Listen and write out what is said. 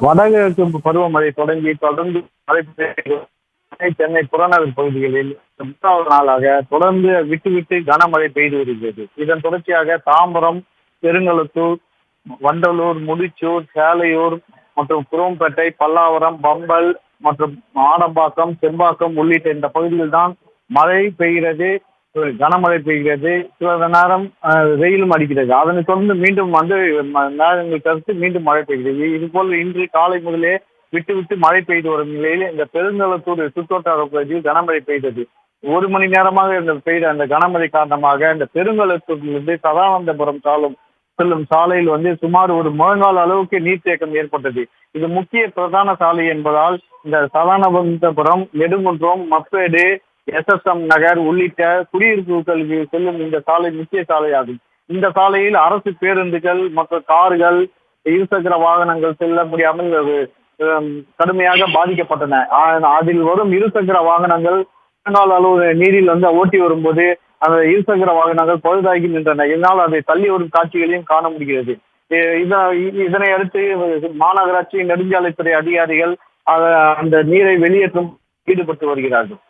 வடகிழக்கு பருவமழை தொடங்கி தொடர்ந்து மழை பெய்து சென்னை புறநகர் பகுதிகளில் 3வது நாளாக தொடர்ந்து விட்டு விட்டு கனமழை பெய்து வருகிறது. இதன் தொடர்ச்சியாக தாம்பரம், பெருங்களத்தூர், வண்டலூர், முடிச்சூர், சேலையூர் மற்றும் குரோம்பேட்டை, பல்லாவரம், பம்பல் மற்றும் ஆடம்பாக்கம், செம்பாக்கம் உள்ளிட்ட இந்த பகுதியில் தான் மழை பெய்கிறது. கனமழை பெய்கிறது. சில நேரம் வெயிலும் அடிக்கிறது. அதனைத் தொடர்ந்து மீண்டும் வந்து நேரங்கள் கருத்து மீண்டும் மழை பெய்கிறது. இது போல் இன்று காலை முதலே விட்டு விட்டு மழை பெய்து வரும் நிலையில் இந்த பெருங்களத்தூர் சுற்றுவட்டார பகுதியில் கனமழை பெய்தது. 1 மணி நேரமாக பெய்த அந்த கனமழை காரணமாக இந்த பெருங்களத்தூரிலிருந்து சதானந்தபுரம் செல்லும் சாலையில் வந்து சுமார் ஒரு முழங்கால் அளவுக்கு நீர்த்தேக்கம் ஏற்பட்டது. இது முக்கிய பிரதான சாலை என்பதால் இந்த சதானந்தபுரம், நெடுங்குன்றம், மப்பேடு, எஸ்எஸ்எம் நகர் உள்ளிட்ட குடியிருப்புகளுக்கு செல்லும் இந்த சாலை முக்கிய சாலையாகும். இந்த சாலையில் அரசு பேருந்துகள் மற்றும் கார்கள், இருசக்கர வாகனங்கள் செல்ல முடியாமல் கடுமையாக பாதிக்கப்பட்டன. அதில் வரும் இருசக்கர வாகனங்கள் அளவு நீரில் வந்து ஓட்டி வரும்போது அந்த இருசக்கர வாகனங்கள் பழுதாகி நின்றன. இதனால் அதை தள்ளி வரும் காட்சிகளையும் காண முடிகிறது. இதனை அடுத்து மாநகராட்சி நெடுஞ்சாலைத்துறை அதிகாரிகள் அந்த நீரை வெளியேற்றும் ஈடுபட்டு வருகிறார்கள்.